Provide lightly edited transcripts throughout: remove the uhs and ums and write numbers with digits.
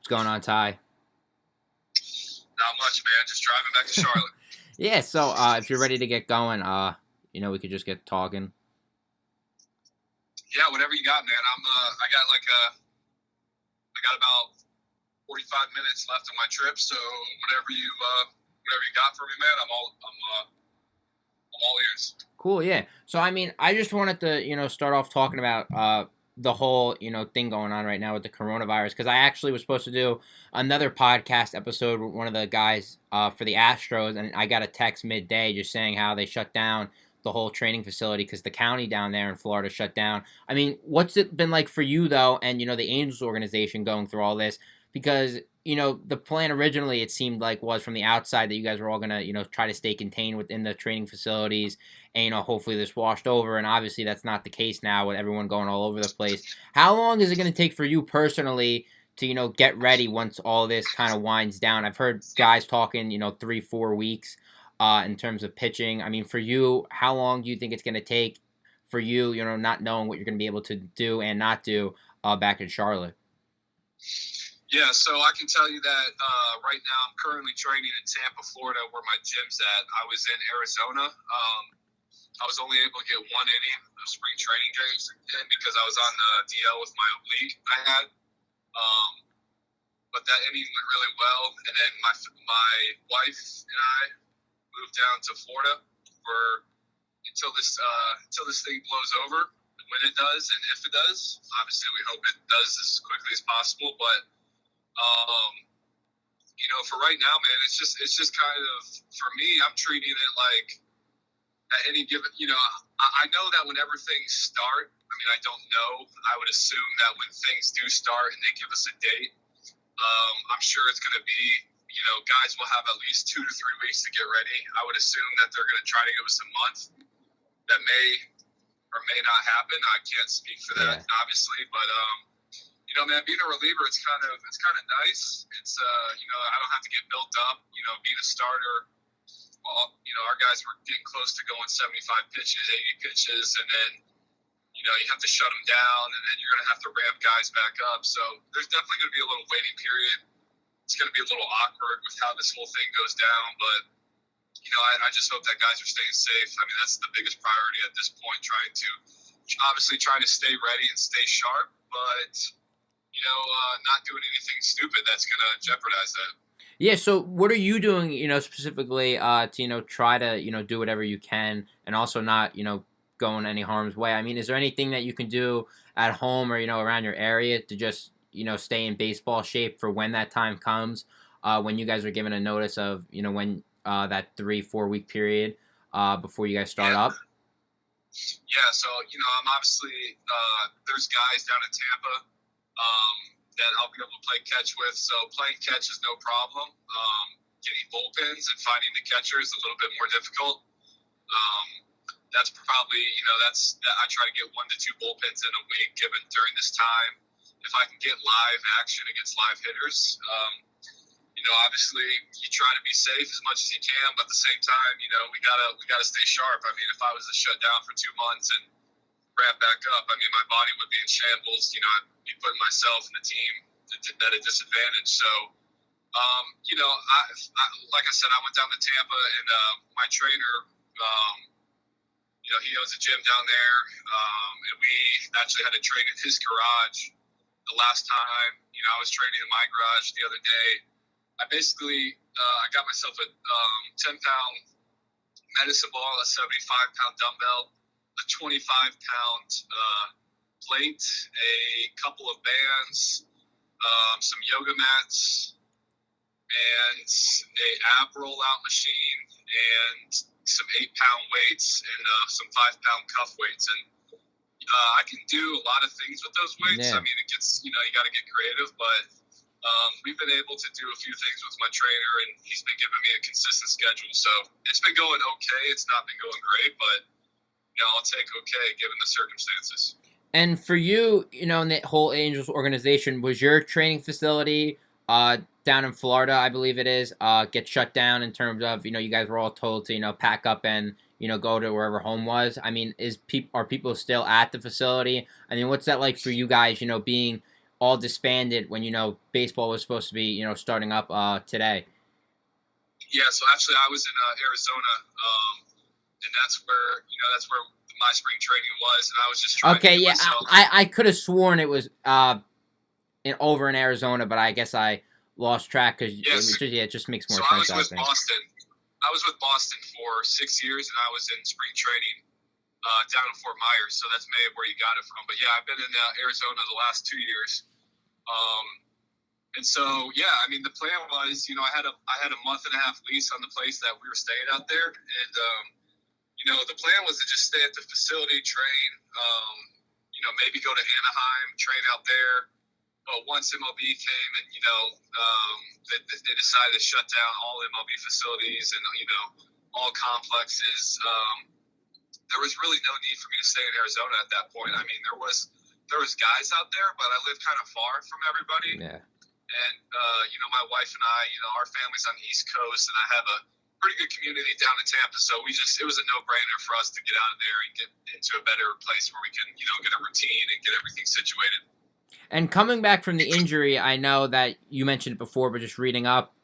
What's going on, Ty? Not much, man. Just driving back to Charlotte. Yeah, so if you're ready to get going, we could just get talking. Yeah, whatever you got, man. I got about 45 minutes left on my trip, so whatever you got for me, man. I'm all ears. Cool, yeah. So I just wanted to, start off talking about the whole, thing going on right now with the coronavirus because I actually was supposed to do another podcast episode with one of the guys for the Astros, and I got a text midday just saying how they shut down the whole training facility because the county down there in Florida shut down. I mean, what's it been like for you though, and the Angels organization going through all this? Because the plan originally it seemed like was from the outside that you guys were all gonna try to stay contained within the training facilities, and hopefully this washed over, and obviously that's not the case now with everyone going all over the place. How long is it going to take for you personally to get ready once all this kind of winds down? I've heard guys talking 3-4 weeks in terms of pitching. I mean, for you, how long do you think it's going to take for you, not knowing what you're going to be able to do and not do back in Charlotte? Yeah, so I can tell you that right now I'm currently training in Tampa, Florida, where my gym's at. I was in Arizona. I was only able to get one inning of spring training games because I was on the DL with my oblique I had. But that inning went really well, and then my wife and I moved down to Florida for until this thing blows over. When it does, and if it does, obviously we hope it does as quickly as possible. But for right now, man, it's just kind of, for me, I'm treating it like at any given, I know that whenever things start, I mean, I don't know. I would assume that when things do start and they give us a date, I'm sure it's going to be, guys will have at least 2 to 3 weeks to get ready. I would assume that they're going to try to give us a month. That may or may not happen. I can't speak for that, obviously, but man, being a reliever, it's kind of nice. It's I don't have to get built up. Being a starter, well, our guys were getting close to going 75 pitches, 80 pitches, and then you have to shut them down, and then you're going to have to ramp guys back up. So there's definitely going to be a little waiting period. It's going to be a little awkward with how this whole thing goes down, but I just hope that guys are staying safe. I mean, that's the biggest priority at this point, trying to stay ready and stay sharp, but not doing anything stupid that's going to jeopardize that. Yeah, so what are you doing, specifically to, try to, do whatever you can and also not, go in any harm's way? I mean, is there anything that you can do at home or, around your area to just, stay in baseball shape for when that time comes, when you guys are given a notice of, when that 3-4 week period before you guys start up? Yeah, so, I'm obviously, there's guys down in Tampa that I'll be able to play catch with. So playing catch is no problem. Getting bullpens and finding the catcher is a little bit more difficult. That's probably, I try to get 1 to 2 bullpens in a week given during this time. If I can get live action against live hitters, obviously you try to be safe as much as you can, but at the same time, we gotta stay sharp. I mean, if I was to shut down for 2 months and ramp back up, I mean, my body would be in shambles. I'd be putting myself and the team at a disadvantage. So, like I said, I went down to Tampa, and my trainer, he owns a gym down there, and we actually had to train in his garage the last time. I was training in my garage the other day. I basically, I got myself a 10-pound medicine ball, a 75-pound dumbbell, a 25-pound plate, a couple of bands, some yoga mats, and a ab rollout machine, and some 8-pound weights and some 5-pound cuff weights. And I can do a lot of things with those weights. Yeah. I mean, it gets, you got to get creative, but we've been able to do a few things with my trainer, and he's been giving me a consistent schedule. So it's been going okay. It's not been going great, but I'll take okay given the circumstances. And for you, in the whole Angels organization, was your training facility down in Florida, I believe it is, get shut down in terms of, you guys were all told to, pack up and, go to wherever home was? I mean, are people still at the facility? I mean, what's that like for you guys, being all disbanded when baseball was supposed to be starting up today. Yeah, so actually I was in Arizona, and that's where my spring training was, and I was just trying to Okay, get yeah, myself. I could have sworn it was over in Arizona, but I guess I lost track because Yes, it just makes so more I sense was out with there. Boston. I was with Boston for 6 years, and I was in spring training down in Fort Myers. So that's maybe where you got it from. But yeah, I've been in Arizona the last 2 years. Um, and so yeah, I mean the plan was, I had a month and a half lease on the place that we were staying out there, and the plan was to just stay at the facility, train, maybe go to Anaheim, train out there. But once MLB came and they decided to shut down all MLB facilities and all complexes, there was really no need for me to stay in Arizona at that point. I mean, there was guys out there, but I lived kind of far from everybody. Yeah. And my wife and I, our family's on the East Coast, and I have a pretty good community down in Tampa. So it was a no-brainer for us to get out of there and get into a better place where we can, get a routine and get everything situated. And coming back from the injury, I know that you mentioned it before, but just reading up,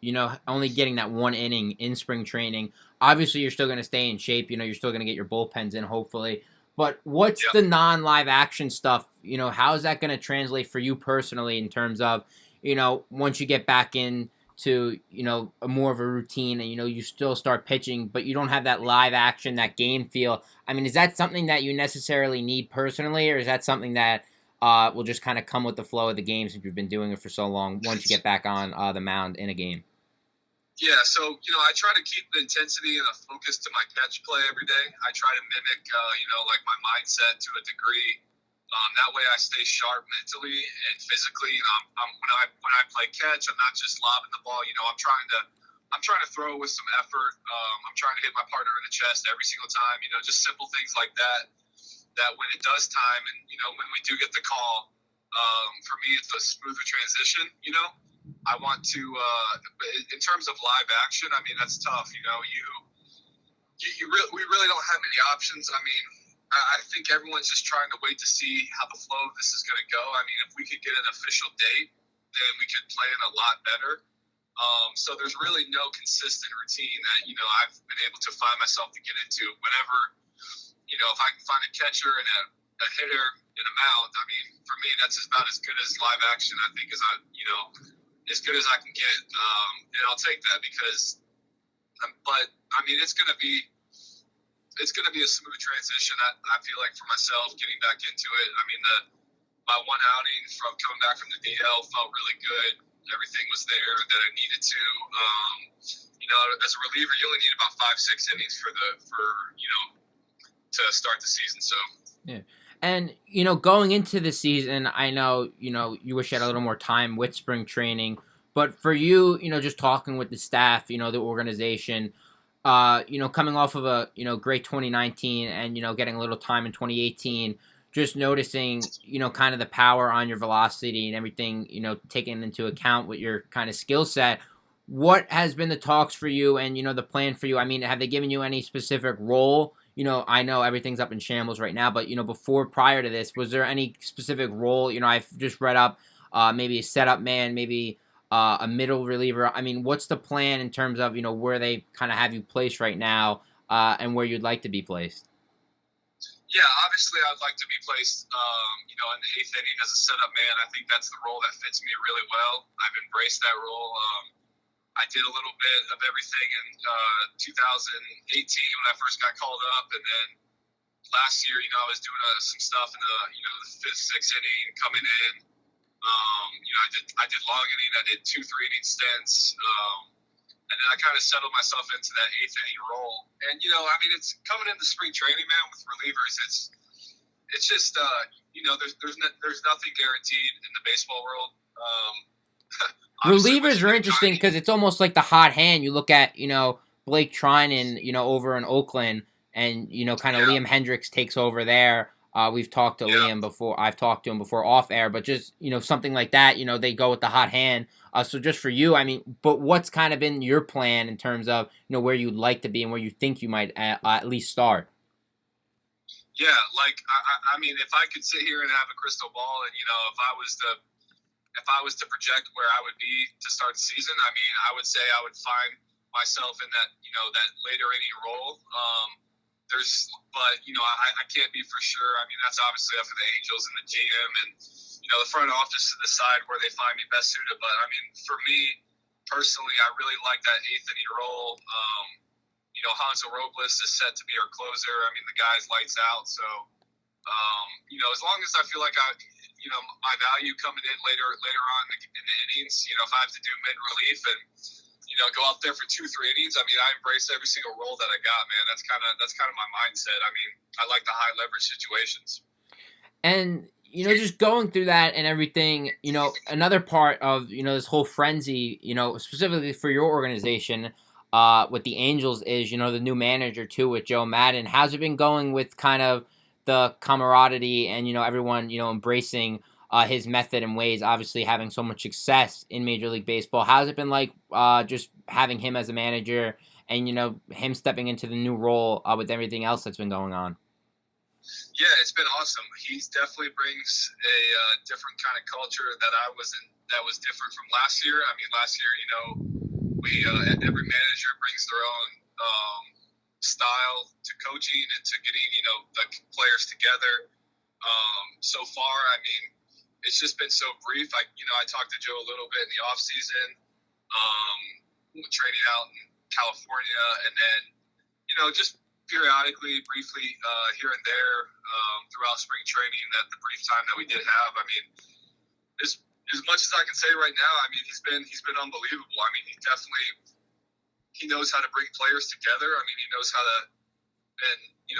only getting that one inning in spring training. Obviously, you're still going to stay in shape. You're still going to get your bullpens in, hopefully. But what's Yep. the non-live action stuff? How is that going to translate for you personally in terms of, once you get back into, a more of a routine and, you still start pitching, but you don't have that live action, that game feel. I mean, is that something that you necessarily need personally, or is that something that will just kind of come with the flow of the game since you've been doing it for so long once you get back on the mound in a game? Yeah, so I try to keep the intensity and the focus to my catch play every day. I try to mimic, like my mindset to a degree. That way, I stay sharp mentally and physically. When I play catch, I'm not just lobbing the ball. I'm trying to throw with some effort. I'm trying to hit my partner in the chest every single time. Just simple things like that. That when it does time, and when we do get the call, for me, it's a smoother transition. I want to, in terms of live action, I mean, that's tough. We really don't have many options. I mean, I think everyone's just trying to wait to see how the flow of this is going to go. I mean, if we could get an official date, then we could plan a lot better. So there's really no consistent routine that, I've been able to find myself to get into. Whenever, if I can find a catcher and a hitter and a mound, I mean, for me, that's about as good as live action, I think, as good as I can get. And I'll take that but I mean, it's going to be a smooth transition. I feel like for myself getting back into it. I mean, my one outing from coming back from the DL felt really good. Everything was there that I needed to. As a reliever, you only need about 5-6 innings to start the season. So yeah. And, going into the season, I know, you wish you had a little more time with spring training. But for you, just talking with the staff, the organization, coming off of a, great 2019 and, getting a little time in 2018, just noticing, kind of the power on your velocity and everything, taking into account with your kind of skill set. What has been the talks for you and, the plan for you? I mean, have they given you any specific role? I know everything's up in shambles right now, but, prior to this, was there any specific role? I've just read up maybe a setup man, maybe a middle reliever. I mean, what's the plan in terms of, where they kind of have you placed right now and where you'd like to be placed? yeah, obviously I'd like to be placed, in the eighth inning as a setup man. I think that's the role that fits me really well. I've embraced that role. I did a little bit of everything in 2018 when I first got called up, and then last year, I was doing some stuff in the fifth, sixth inning, coming in. I did long inning. I did 2 3-inning stints, and then I kind of settled myself into that eighth inning role. And I mean, it's coming into spring training, man. With relievers, it's just there's nothing guaranteed in the baseball world. Relievers are interesting because it's almost like the hot hand. You look at, Blake Trinan, over in Oakland, and, kind of Liam Hendricks takes over there. We've talked to Liam before. I've talked to him before off air, but just, something like that, they go with the hot hand. So just for you, I mean, but what's kind of been your plan in terms of, where you'd like to be and where you think you might at least start? Yeah, like, I mean, if I could sit here and have a crystal ball and, if I was to if I was to project where I would be to start the season, I mean, I would say I would find myself in that, that later inning role. I can't be for sure. I mean, that's obviously up to the Angels and the GM and, the front office to decide where they find me best suited. But I mean, for me personally, I really like that eighth inning role. Hansel Robles is set to be our closer. I mean, the guy's lights out. So, as long as I feel like my value coming in later on in the innings, if I have to do mid relief and, go out there for 2-3 innings, I mean, I embrace every single role that I got, man. That's kind of my mindset. I mean, I like the high leverage situations. And just going through that and everything, another part of this whole frenzy, specifically for your organization, with the Angels is the new manager too with Joe Madden. How's it been going with kind of the camaraderie and everyone embracing his method and ways? Obviously, having so much success in Major League Baseball, how's it been like just having him as a manager and him stepping into the new role with everything else that's been going on? Yeah, it's been awesome. He definitely brings a different kind of culture that was different from last year. I mean, last year, we every manager brings their own style to coaching and to getting the players together. So far, I mean, it's just been so brief. I talked to Joe a little bit in the off season, training out in California, and then just periodically, briefly, here and there throughout spring training. That the brief time that we did have, I mean, as much as I can say right now, I mean, he's been unbelievable. I mean, he knows how to bring players together. I mean, he knows how to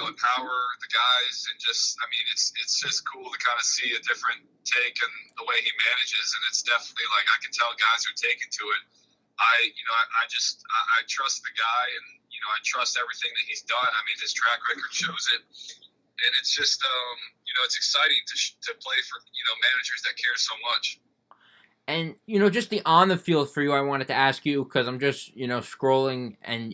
empower the guys, and just, I mean, it's just cool to kind of see a different take and the way he manages, and it's definitely like I can tell guys are taken to it. I trust the guy, and I trust everything that he's done. I mean, his track record shows it, and it's just it's exciting to play for managers that care so much. And just the on the field for you, I wanted to ask you because I'm just scrolling and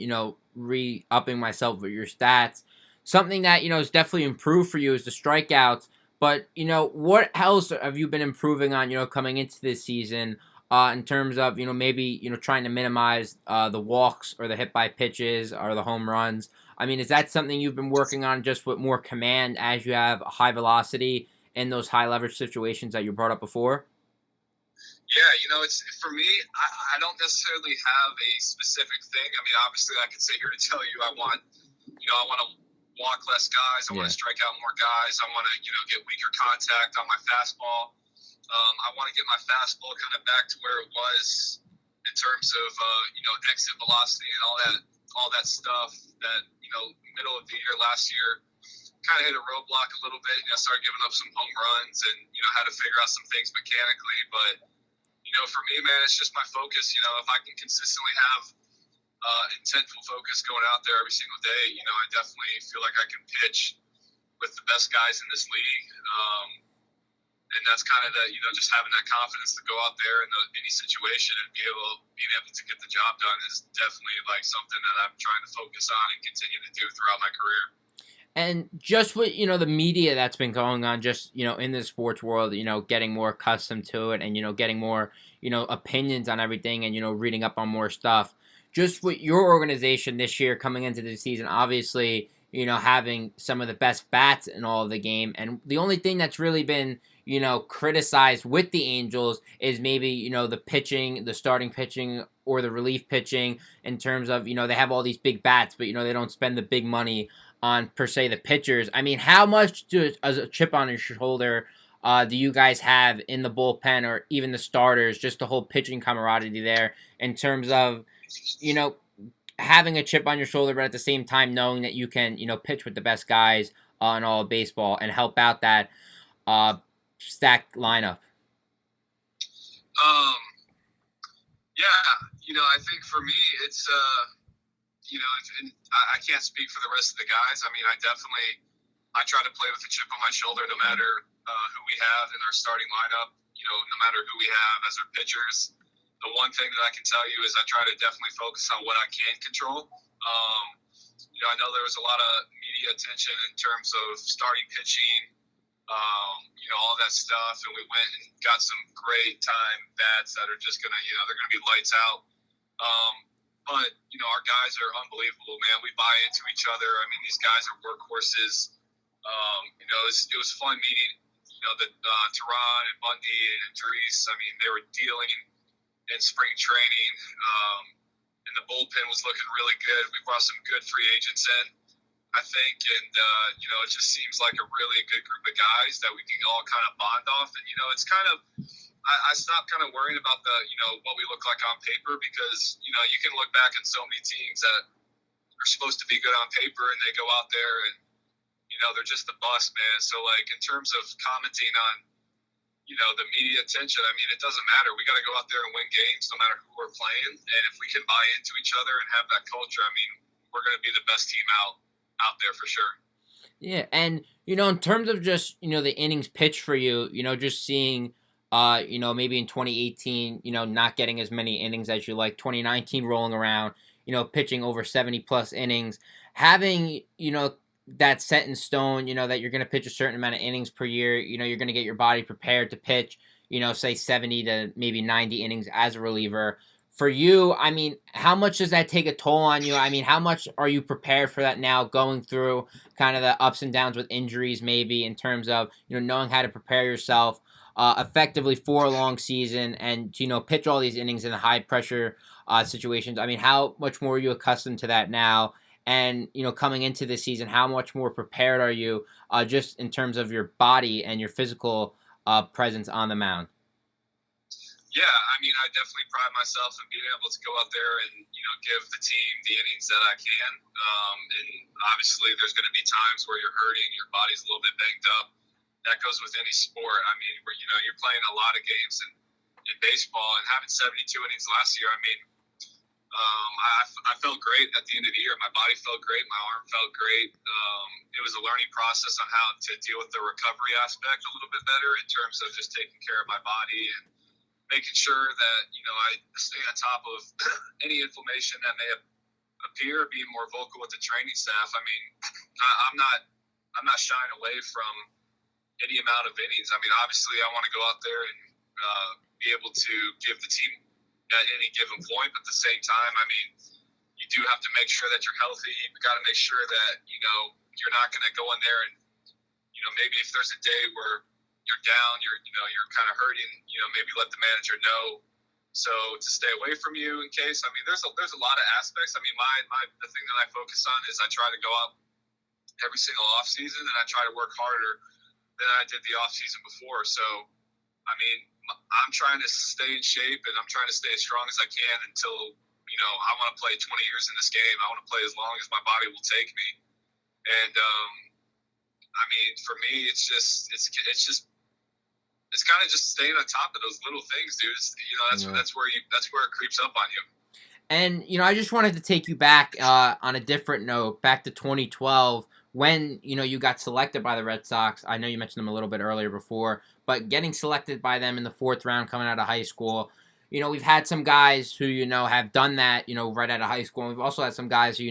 re-upping myself with your stats. Something that is definitely improved for you is the strikeouts. But what else have you been improving on coming into this season? In terms of maybe trying to minimize the walks or the hit by pitches or the home runs. I mean, is that something you've been working on just with more command as you have a high velocity in those high leverage situations that you brought up before? Yeah, it's for me. I don't necessarily have a specific thing. I mean, obviously, I could sit here and tell you I want to walk less guys. I want to strike out more guys. I want to get weaker contact on my fastball. I want to get my fastball kind of back to where it was in terms of exit velocity and all that stuff that middle of the year last year kind of hit a roadblock a little bit. Started giving up some home runs and had to figure out some things mechanically. But for me, man, it's just my focus. If I can consistently have intentful focus going out there every single day, I definitely feel like I can pitch with the best guys in this league. And that's kind of just having that confidence to go out there in any situation and being able to get the job done is definitely like something that I'm trying to focus on and continue to do throughout my career. And just with the media that's been going on, just in the sports world, getting more accustomed to it, and getting more opinions on everything, and reading up on more stuff. Just with your organization this year coming into the season, obviously having some of the best bats in all of the game, and the only thing that's really been criticized with the Angels is maybe, the pitching, the starting pitching or the relief pitching in terms of, they have all these big bats, but, they don't spend the big money on, per se, the pitchers. I mean, how much as a chip on your shoulder do you guys have in the bullpen or even the starters, just the whole pitching camaraderie there in terms of, having a chip on your shoulder, but at the same time knowing that you can, pitch with the best guys in all of baseball and help out that stacked lineup? Yeah, I think for me it's and I can't speak for the rest of the guys. I mean, I try to play with a chip on my shoulder no matter who we have in our starting lineup, no matter who we have as our pitchers. The one thing that I can tell you is I try to definitely focus on what I can control. I know there was a lot of media attention in terms of starting pitching all that stuff. And we went and got some great time bats that are just gonna, they're gonna be lights out. But our guys are unbelievable, man. We buy into each other. I mean, these guys are workhorses. It was fun meeting, the Tehran and Bundy and Therese. I mean, they were dealing in spring training, and the bullpen was looking really good. We brought some good free agents in, I think, and it just seems like a really good group of guys that we can all kind of bond off. And it's kind of, I stopped kind of worrying about the what we look like on paper, because you can look back at so many teams that are supposed to be good on paper and they go out there and they're just a bust, man. So like in terms of commenting on the media attention, I mean, it doesn't matter. We got to go out there and win games no matter who we're playing. And if we can buy into each other and have that culture, I mean, we're going to be the best team out there for sure. Yeah, and in terms of just the innings pitched for you, just seeing, maybe in 2018, not getting as many innings as you like, 2019 rolling around, pitching over 70 plus innings, having that set in stone, that you're going to pitch a certain amount of innings per year, you're going to get your body prepared to pitch, say 70 to maybe 90 innings as a reliever. For you, I mean, how much does that take a toll on you? I mean, how much are you prepared for that now, going through kind of the ups and downs with injuries, maybe in terms of knowing how to prepare yourself effectively for a long season and to pitch all these innings in the high pressure situations? I mean, how much more are you accustomed to that now? And coming into this season, how much more prepared are you just in terms of your body and your physical presence on the mound? Yeah, I mean, I definitely pride myself in being able to go out there and give the team the innings that I can. And obviously, there's going to be times where you're hurting, your body's a little bit banged up. That goes with any sport. I mean, where you're playing a lot of games in baseball, and having 72 innings last year, I mean, I felt great at the end of the year. My body felt great. My arm felt great. It was a learning process on how to deal with the recovery aspect a little bit better in terms of just taking care of my body and making sure that I stay on top of any inflammation that may appear, being more vocal with the training staff. I mean, I'm not shying away from any amount of innings. I mean, obviously, I want to go out there and be able to give the team at any given point, but at the same time, I mean, you do have to make sure that you're healthy. You've got to make sure that you're not going to go in there and maybe if there's a day where you're down, you're kind of hurting, maybe let the manager know. So to stay away from you in case, I mean, there's a lot of aspects. I mean, the thing that I focus on is I try to go out every single off season and I try to work harder than I did the off season before. So, I mean, I'm trying to stay in shape and I'm trying to stay as strong as I can until, I want to play 20 years in this game. I want to play as long as my body will take me. And, I mean, for me, it's kind of just staying on top of those little things, dude. That's where it creeps up on you. And I just wanted to take you back on a different note, back to 2012 when you got selected by the Red Sox. I know you mentioned them a little bit earlier before, but getting selected by them in the 4th round coming out of high school. We've had some guys who have done that right out of high school, and we've also had some guys who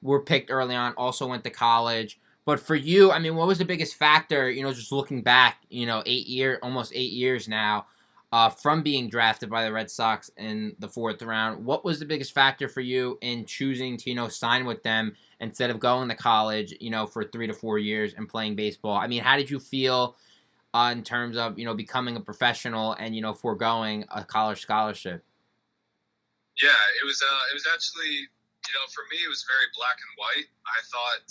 were picked early on, also went to college. But for you, I mean, what was the biggest factor, just looking back, almost 8 years now, from being drafted by the Red Sox in the 4th round? What was the biggest factor for you in choosing to, sign with them instead of going to college, for 3 to 4 years and playing baseball? I mean, how did you feel in terms of, becoming a professional and, foregoing a college scholarship? Yeah, it was actually, for me, it was very black and white. I thought,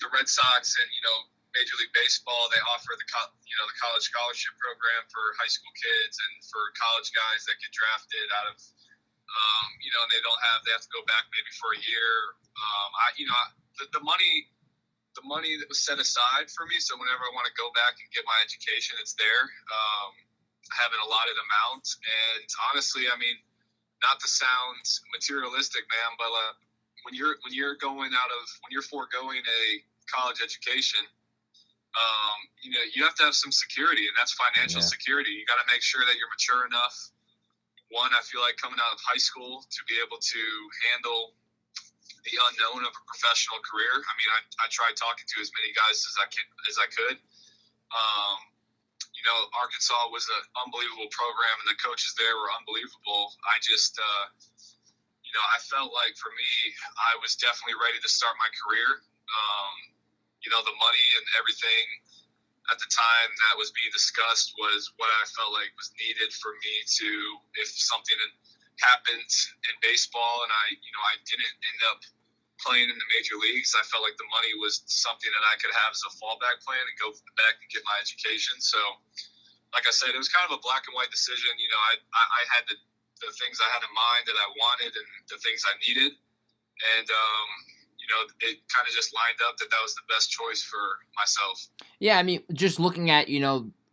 the Red Sox and Major League Baseball, they offer the college scholarship program for high school kids and for college guys that get drafted out of and they have to go back maybe for a year. The money that was set aside for me, so whenever I want to go back and get my education, it's there. I have an allotted amount, and honestly, I mean, not to sound materialistic, man, but when you're foregoing a college education, you have to have some security, and that's financial security. You got to make sure that you're mature enough. One, I feel like coming out of high school to be able to handle the unknown of a professional career. I mean, I tried talking to as many guys as I could. You know, Arkansas was an unbelievable program, and the coaches there were unbelievable. I just, you know, I felt like for me, I was definitely ready to start my career. You know, the money and everything at the time that was being discussed was what I felt like was needed for me to, if something happened in baseball and I didn't end up playing in the major leagues, I felt like the money was something that I could have as a fallback plan and go back and get my education. So, like I said, it was kind of a black and white decision. You know, I had the things I had in mind that I wanted and the things I needed. And, you know, it kind of just lined up that was the best choice for myself. Yeah, I mean, just looking at,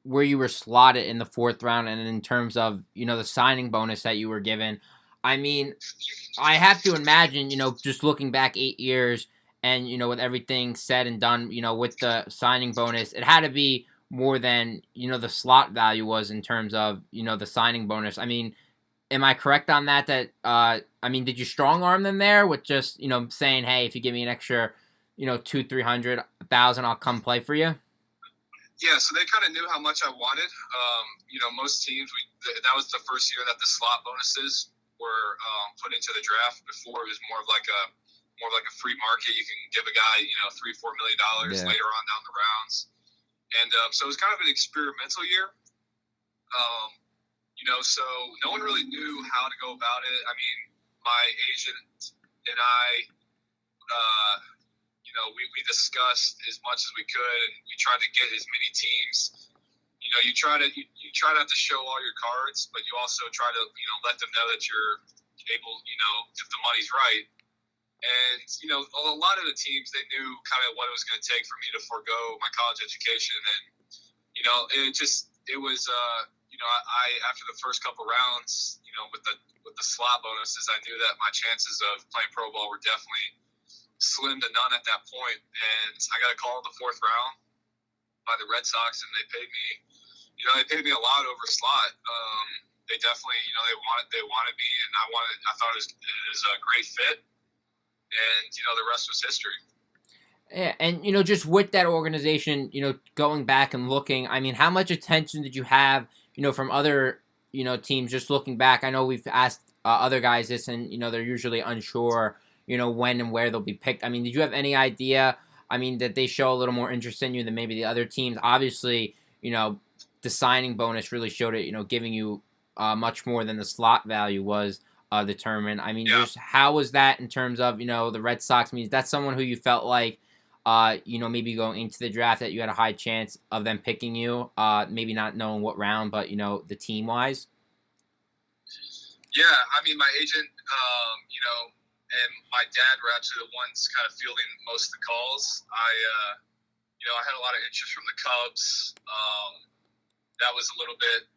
where you were slotted in the fourth round and in terms of, the signing bonus that you were given, I mean, I have to imagine, just looking back 8 years and, with everything said and done, with the signing bonus, it had to be more than, the slot value was in terms of, the signing bonus. I mean, am I correct on that? I mean, did you strong arm them there with just, saying, hey, if you give me an extra, 200,000-300,000, I'll come play for you? Yeah, so they kind of knew how much I wanted. You know, most teams, that was the first year that the slot bonuses were put into the draft. Before it was more of like a free market. You can give a guy, $3-4 million later on down the rounds, and so it was kind of an experimental year. You know, so no one really knew how to go about it. I mean, my agent and I, you know, we discussed as much as we could, and we tried to get as many teams. You know, you try to have to show all your cards, but you also try to, let them know that you're able, if the money's right. And, a lot of the teams, they knew kind of what it was going to take for me to forego my college education. And, it was, I after the first couple rounds, with the slot bonuses, I knew that my chances of playing pro ball were definitely slim to none at that point. And I got a call in the fourth round by the Red Sox, and they paid me a lot over slot. They definitely, they wanted me, and I thought it was a great fit. And, the rest was history. Yeah, and, just with that organization, going back and looking, I mean, how much attention did you have, from other, teams just looking back? I know we've asked other guys this, and, they're usually unsure, when and where they'll be picked. I mean, did you have any idea, that they show a little more interest in you than maybe the other teams? Obviously, the signing bonus really showed it, giving you much more than the slot value was determined. I mean, just how was that in terms of, the Red Sox? I mean, is that someone who you felt like, maybe going into the draft that you had a high chance of them picking you, maybe not knowing what round, but, the team-wise? Yeah, I mean, my agent, and my dad were actually the ones kind of fielding most of the calls. I had a lot of interest from the Cubs. That was a little bit,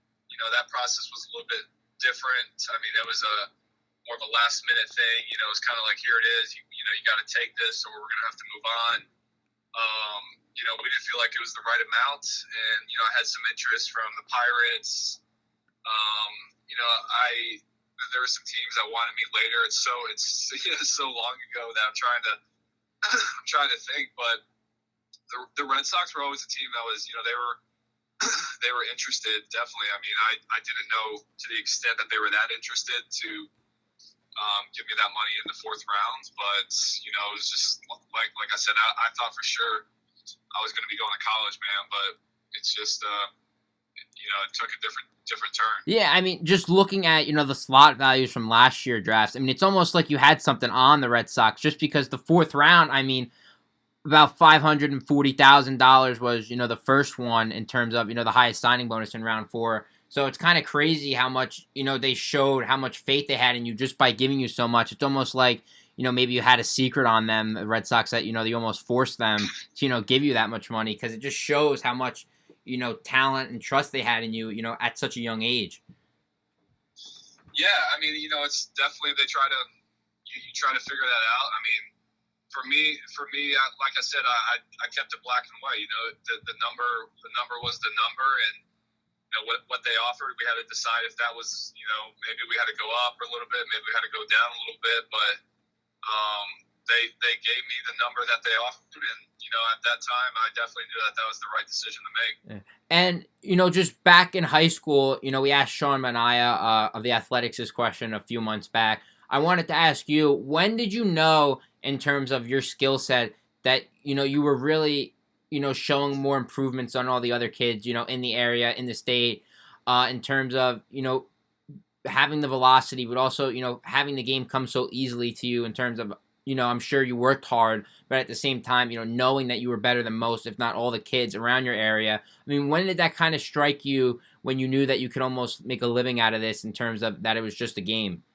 that process was a little bit different. I mean, it was more of a last minute thing. It was kind of like, here it is. You got to take this, or we're going to have to move on. We didn't feel like it was the right amount, and I had some interest from the Pirates. There were some teams that wanted me later. It's so long ago that I'm trying to think, but the Red Sox were always a team that was, they were interested, definitely. I mean, I didn't know to the extent that they were that interested to give me that money in the fourth round, but it was just like I said, I thought for sure I was going to be going to college, man, but it's just it took a different turn. Yeah, I mean, just looking at, the slot values from last year drafts, I mean, it's almost like you had something on the Red Sox just because the fourth round, I mean, about $540,000 was, the first one in terms of, the highest signing bonus in round 4. So it's kind of crazy how much, they showed how much faith they had in you just by giving you so much. It's almost like, maybe you had a secret on them, the Red Sox, that, you almost forced them to, give you that much money, because it just shows how much, talent and trust they had in you, at such a young age. Yeah, I mean, it's definitely, they try to, you try to figure that out. I mean, for me, like I said, I kept it black and white. The number was the number, and what they offered, we had to decide if that was, maybe we had to go up a little bit, maybe we had to go down a little bit, but they gave me the number that they offered, and at that time, I definitely knew that that was the right decision to make. Yeah. And just back in high school, we asked Sean Mania of the Athletics this question a few months back. I wanted to ask you, when did you know, in terms of your skill set, that you were really showing more improvements on all the other kids in the area, in the state, in terms of having the velocity, but also having the game come so easily to you, in terms of I'm sure you worked hard, but at the same time knowing that you were better than most, if not all, the kids around your area. I mean, when did that kind of strike you, when you knew that you could almost make a living out of this, in terms of that it was just a game?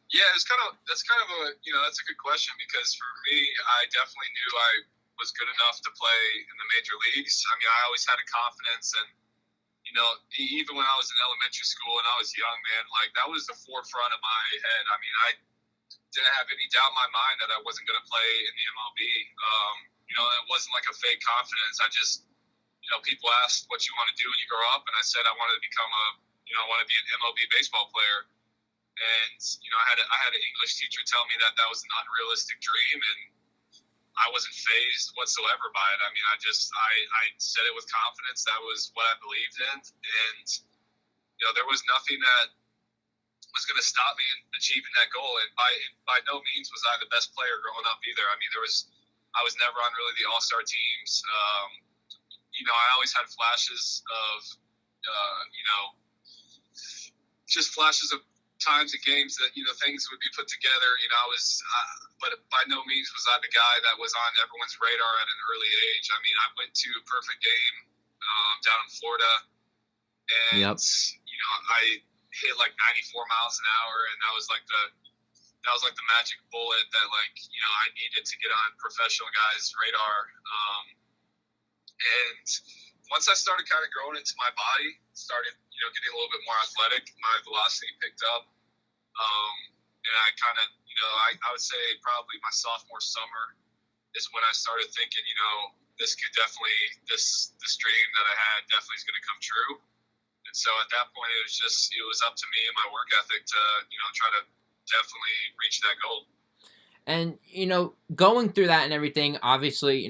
Yeah, that's kind of that's a good question, because for me, I definitely knew I was good enough to play in the major leagues. I mean, I always had a confidence, and even when I was in elementary school and I was young, man, like, that was the forefront of my head. I mean, I didn't have any doubt in my mind that I wasn't going to play in the MLB. It wasn't like a fake confidence. I just, people asked what you want to do when you grow up, and I said I wanted to become I want to be an MLB baseball player. And I had an English teacher tell me that that was an unrealistic dream, and I wasn't fazed whatsoever by it. I mean, I said it with confidence. That was what I believed in, and there was nothing that was going to stop me in achieving that goal. And by no means was I the best player growing up either. I mean, I was never on really the all-star teams. I always had flashes of just flashes of times in games that things would be put together. But by no means was I the guy that was on everyone's radar at an early age. I mean, I went to a perfect game down in Florida, and Yep. I hit like 94 miles an hour, and that was like the magic bullet that I needed to get on professional guys' radar. And once I started kind of growing into my body, started getting a little bit more athletic, my velocity picked up, and I kind of I would say probably my sophomore summer is when I started thinking this dream that I had definitely is going to come true. And so at that point, it was up to me and my work ethic to try to definitely reach that goal. And going through that and everything, obviously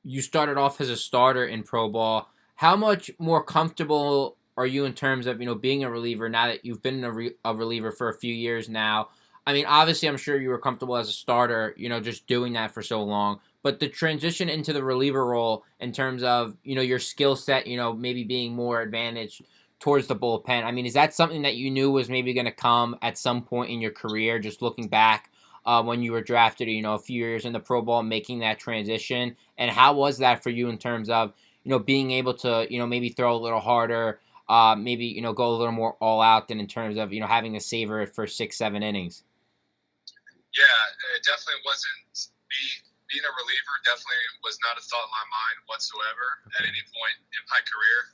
you started off as a starter in pro ball. How much more comfortable are you in terms of being a reliever, now that you've been a reliever for a few years now? I mean, obviously, I'm sure you were comfortable as a starter, just doing that for so long. But the transition into the reliever role, in terms of your skill set, maybe being more advantaged towards the bullpen. I mean, is that something that you knew was maybe going to come at some point in your career? Just looking back, when you were drafted, a few years in the pro ball, making that transition, and how was that for you in terms of being able to maybe throw a little harder, maybe go a little more all out, than in terms of having to savor it for 6-7 innings? Yeah, it definitely wasn't. Being a reliever definitely was not a thought in my mind whatsoever at any point in my career.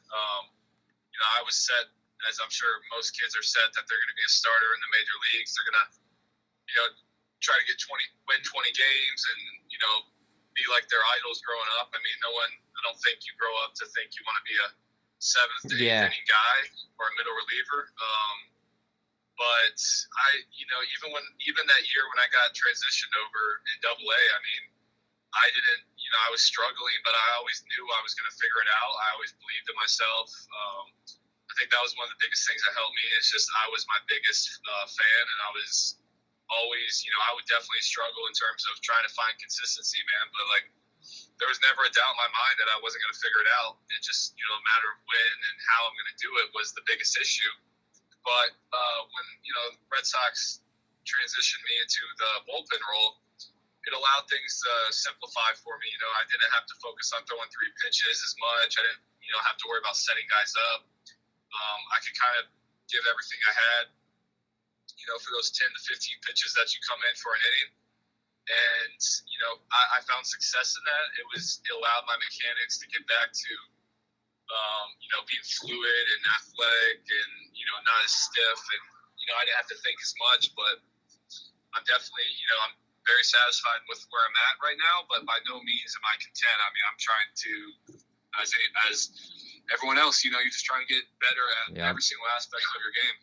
I was set, as I'm sure most kids are set, that they're going to be a starter in the major leagues. They're going to, try to win 20 games, and be like their idols growing up. I mean, I don't think you grow up to think you want to be a 7th to 8th inning guy or a middle reliever. But even that year when I got transitioned over in Double A, I mean, I didn't, I was struggling, but I always knew I was going to figure it out. I always believed in myself. I think that was one of the biggest things that helped me. It's just I was my biggest fan, and I was always, I would definitely struggle in terms of trying to find consistency, man. But there was never a doubt in my mind that I wasn't going to figure it out. It just, a matter of when and how I'm going to do it was the biggest issue. But when Red Sox transitioned me into the bullpen role, it allowed things to simplify for me. I didn't have to focus on throwing 3 pitches as much. I didn't, have to worry about setting guys up. I could kind of give everything I had, for those 10 to 15 pitches that you come in for an inning. And, I found success in that. It allowed my mechanics to get back to, being fluid and athletic and, not as stiff. And, I didn't have to think as much, but I'm definitely, I'm very satisfied with where I'm at right now, but by no means am I content. I mean, I'm trying to, as everyone else, you're just trying to get better at every single aspect of your game.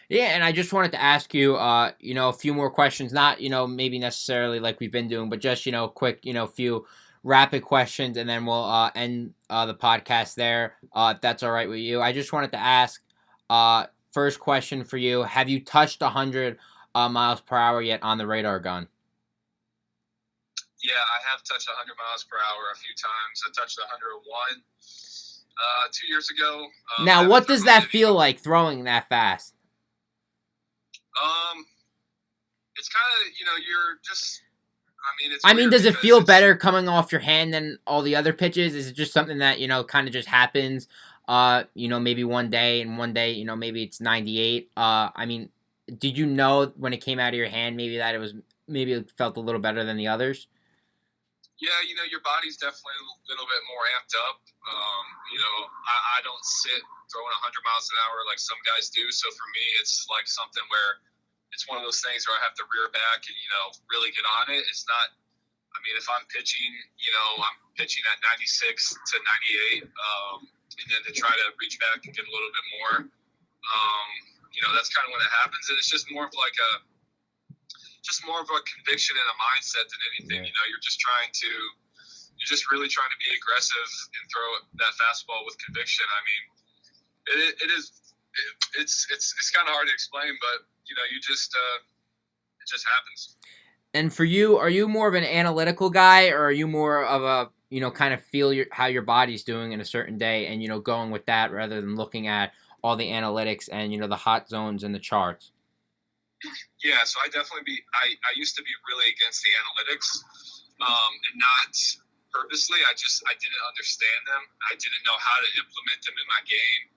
Yeah, and I just wanted to ask you, a few more questions. Not, maybe necessarily like we've been doing, but just, quick, few rapid questions, and then we'll end the podcast there, if that's all right with you. I just wanted to ask, first question for you: have you touched 100 miles per hour yet on the radar gun? Yeah, I have touched 100 miles per hour a few times. I touched 101 2 years ago. Now, what does that feel like throwing that fast? It's kind of, you're just, does it feel better coming off your hand than all the other pitches? Is it just something that, kind of just happens, maybe one day and one day, maybe it's 98? Did you know when it came out of your hand, maybe it felt a little better than the others? Yeah, your body's definitely a little bit more amped up. I don't sit throwing 100 miles an hour like some guys do. So for me, it's like something where it's one of those things where I have to rear back and, really get on it. It's not, if I'm pitching, I'm pitching at 96 to 98, and then to try to reach back and get a little bit more, that's kind of when it happens. And it's just more of like a conviction and a mindset than anything. You're just really trying to be aggressive and throw that fastball with conviction. It's kind of hard to explain, but it just happens. And for you, are you more of an analytical guy, or are you more of a, kind of feel how your body's doing in a certain day and, going with that rather than looking at all the analytics and, the hot zones and the charts? Yeah, so I used to be really against the analytics, and not purposely. I didn't understand them. I didn't know how to implement them in my game.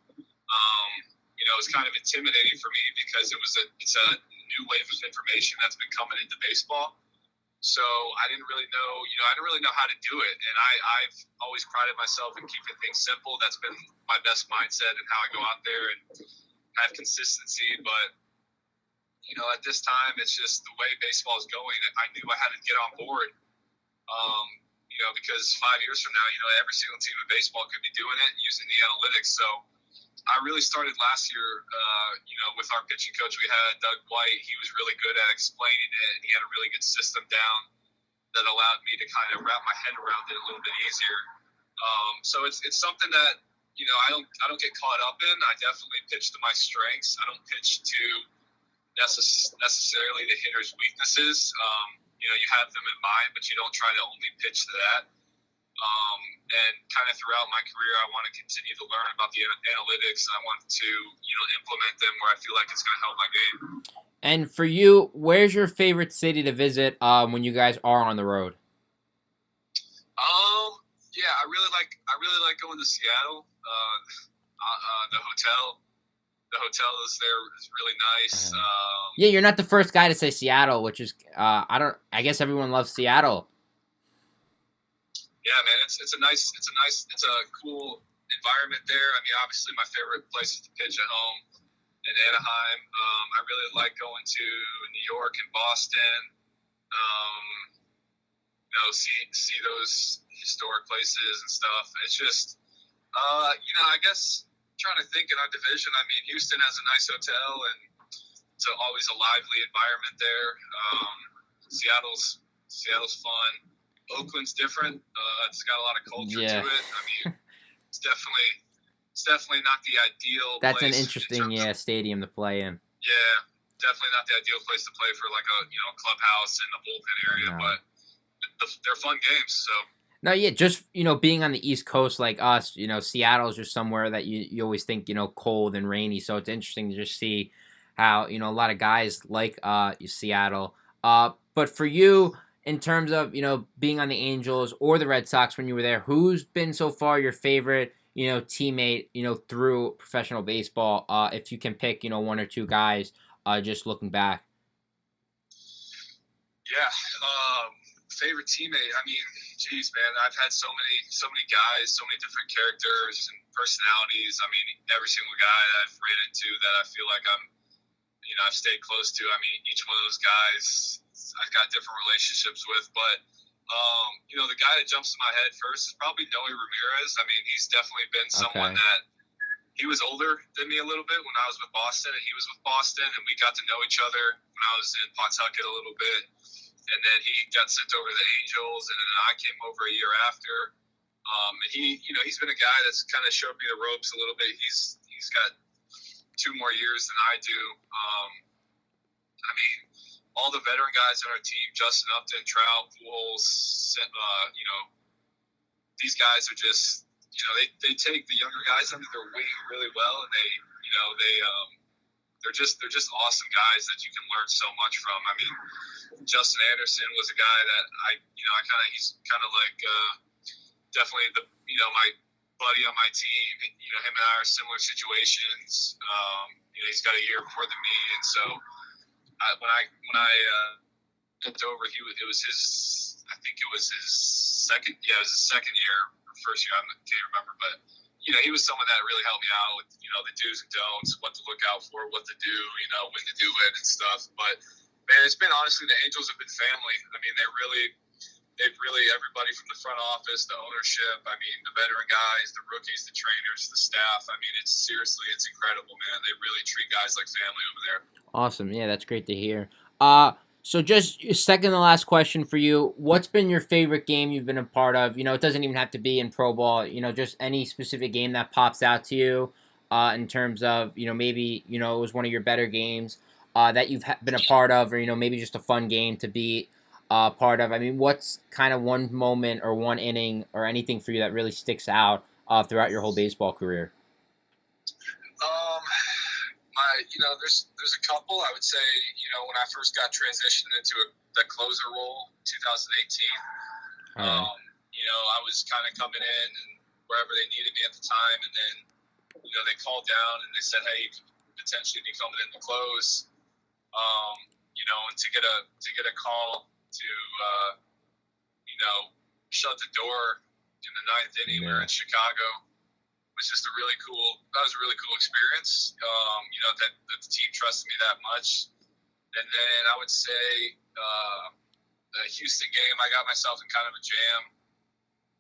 It was kind of intimidating for me because it's a new wave of information that's been coming into baseball. So I didn't really know how to do it. And I've always prided myself in keeping things simple. That's been my best mindset and how I go out there and have consistency. But at this time, it's just the way baseball is going. I knew I had to get on board, because 5 years from now, every single team in baseball could be doing it and using the analytics. So I really started last year, with our pitching coach. We had Doug White. He was really good at explaining it, and he had a really good system down that allowed me to kind of wrap my head around it a little bit easier. So it's something that, I don't get caught up in. I definitely pitch to my strengths. I don't pitch to necessarily the hitter's weaknesses. You have them in mind, but you don't try to only pitch to that. And kind of throughout my career, I want to continue to learn about the analytics, and I want to, implement them where I feel like it's going to help my game. And for you, where's your favorite city to visit when you guys are on the road? Yeah, I really like going to Seattle. The hotel is really nice. Yeah, you're not the first guy to say Seattle, which is I guess everyone loves Seattle. Yeah, man, it's a cool environment there. Obviously my favorite place is to pitch at home in Anaheim. I really like going to New York and Boston. See those historic places and stuff. It's just, I guess trying to think in our division. Houston has a nice hotel, and it's always a lively environment there. Seattle's fun. Oakland's different. It's got a lot of culture to it. It's definitely not the ideal. That's an interesting stadium to play in. Yeah, definitely not the ideal place to play for like a clubhouse in the bullpen area, but they're fun games. So. No, yeah, just, being on the East Coast like us, Seattle's just somewhere that you always think, cold and rainy. So it's interesting to just see how, a lot of guys like Seattle. But for you, in terms of, being on the Angels or the Red Sox when you were there, who's been so far your favorite, teammate, through professional baseball? If you can pick, one or two guys, just looking back. Yeah, favorite teammate. Geez, man, I've had so many guys, so many different characters and personalities. Every single guy that I've ran into that I feel like I've stayed close to. Each one of those guys I've got different relationships with. But The guy that jumps in my head first is probably Noe Ramirez. I mean, he's definitely been someone Okay. that he was older than me a little bit when I was with Boston, and he was with Boston, and we got to know each other when I was in Pawtucket a little bit. And then he got sent over to the Angels, and then I came over a year after. And he's been a guy that's kind of showed me the ropes a little bit. He's got 2 more years than I do. I mean, all the veteran guys on our team, Justin Upton, Trout, Pujols, these guys are just, they take the younger guys under their wing really well, and they're just awesome guys that you can learn so much from. I mean, Justin Anderson was a guy that he's kind of like definitely my buddy on my team. Him and I are similar situations. He's got a year before than me, and so when I looked over, it was his. I think it was his second. Yeah, it was his second year, or first year. I can't remember, but he was someone that really helped me out with the do's and don'ts, what to look out for, what to do, when to do it and stuff. But man, it's been honestly the Angels have been family. I mean, they've really everybody from the front office, the ownership. I mean, the veteran guys, the rookies, the trainers, the staff. I mean, it's incredible, man. They really treat guys like family over there. Awesome. Yeah, that's great to hear. So just second to last question for you. What's been your favorite game you've been a part of? It doesn't even have to be in pro ball. Just any specific game that pops out to you, in terms of maybe it was one of your better games, that you've been a part of, or maybe just a fun game to be part of. I mean, what's kind of one moment or one inning or anything for you that really sticks out throughout your whole baseball career? Um, there's a couple. I would say, when I first got transitioned into the closer role, 2018. All right. I was kind of coming in and wherever they needed me at the time, and then they called down and they said, hey, you could potentially be coming in to close. And to get a call to shut the door in the ninth inning. We were in Chicago. Was just a really cool experience. That the team trusted me that much. And then I would say the Houston game, I got myself in kind of a jam,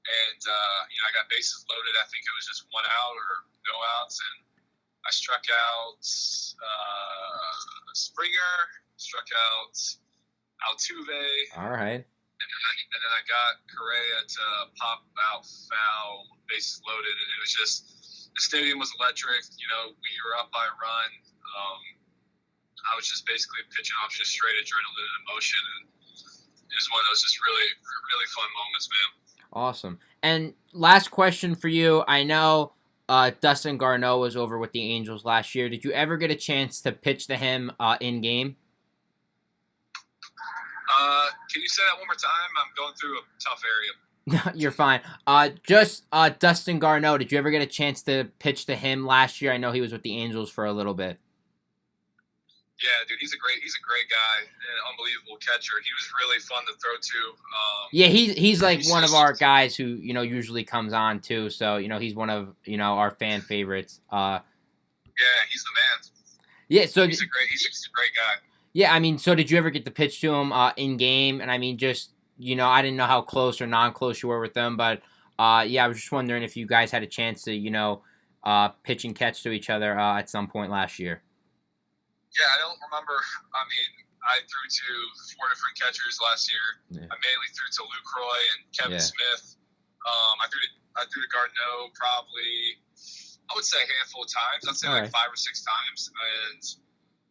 and I got bases loaded. I think it was just 1 out or no outs, and I struck out Springer, struck out Altuve. All right. And then I got Correa to pop out foul, bases loaded, and it was just the stadium was electric. We were up by a run. I was just basically pitching off just straight adrenaline and emotion, and it was one of those just really, really fun moments, man. Awesome. And last question for you. I know Dustin Garneau was over with the Angels last year. Did you ever get a chance to pitch to him in game? Can you say that one more time? I'm going through a tough area. You're fine. Just Dustin Garneau. Did you ever get a chance to pitch to him last year? I know he was with the Angels for a little bit. Yeah, dude, he's a great guy, an unbelievable catcher. He was really fun to throw to. Yeah, he's like one of our guys who usually comes on too. So he's one of our fan favorites. Yeah, he's the man. Yeah, so he's a great guy. Yeah, I mean, so did you ever get to pitch to him in game? And I mean, just I didn't know how close or non-close you were with them, but yeah, I was just wondering if you guys had a chance to pitch and catch to each other at some point last year. Yeah, I don't remember. I mean, I threw to 4 different catchers last year. Yeah. I mainly threw to Luke Roy and Kevin Smith. I threw to Garneau probably, I would say a handful of times. I'd say like 5 or 6 times, and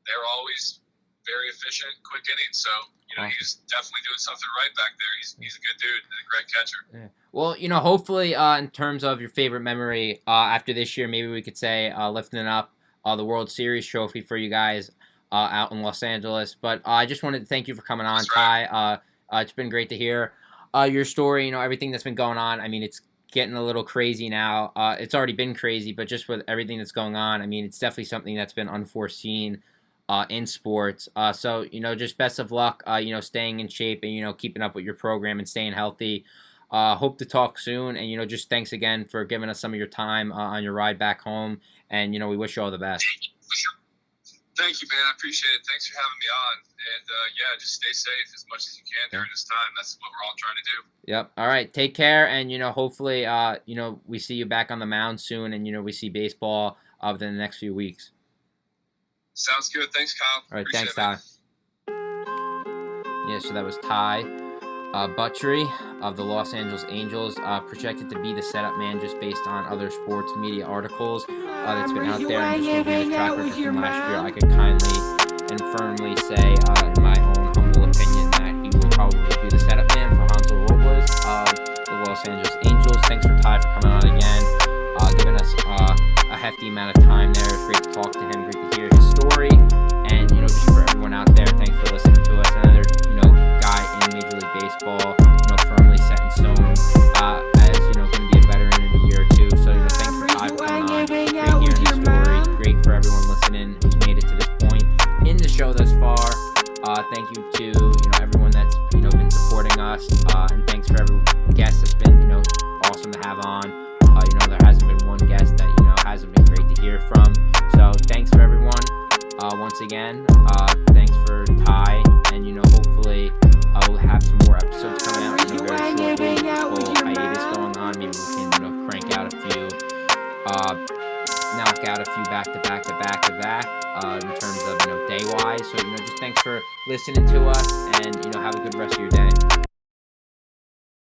they were always very efficient, quick innings. So he's definitely doing something right back there. He's a good dude and a great catcher. Yeah. Well, hopefully, in terms of your favorite memory after this year, maybe we could say lifting up the World Series trophy for you guys out in Los Angeles. But I just wanted to thank you for coming on, Ty. It's been great to hear your story. Everything that's been going on. I mean, it's getting a little crazy now. It's already been crazy, but just with everything that's going on, I mean, it's definitely something that's been unforeseen in sports. So, just best of luck, staying in shape and, keeping up with your program and staying healthy. Hope to talk soon. And, just thanks again for giving us some of your time on your ride back home. And, we wish you all the best. Thank you, man. I appreciate it. Thanks for having me on. And, just stay safe as much as you can during this time. That's what we're all trying to do. Yep. All right. Take care. And, hopefully, we see you back on the mound soon and, we see baseball within the next few weeks. Sounds good. Thanks, Kyle. All right. Appreciate Thanks, Ty. Yeah, so that was Ty Buttrey of the Los Angeles Angels, projected to be the setup man just based on other sports media articles that's been out there. And just looking at his track record from last year, I could kindly and firmly say, in my own humble opinion, that he will probably be the setup man for Hansel Robles of the Los Angeles Angels. Thanks for Ty for coming on again, giving us a hefty amount of time there. It's great to talk to him, great to hear his story, and just for everyone out there, thanks for listening to us. Another guy in Major League Baseball, firmly set in stone, as going to be a veteran in a year or two. So thanks for Ty for coming on. Great hearing his story. Great for everyone listening who's made it to this point in the show thus far. Thank you to everyone that's been supporting us, and thanks for every guest that's been awesome to have on. There hasn't been one guest that hasn't been great to hear from. So thanks for everyone. Once again, thanks for Ty, and hopefully we'll have some more episodes coming out very shortly. This whole hiatus going on, maybe we can crank out a few, knock out a few back to back in terms of day wise. So just thanks for listening to us, and have a good rest of your day.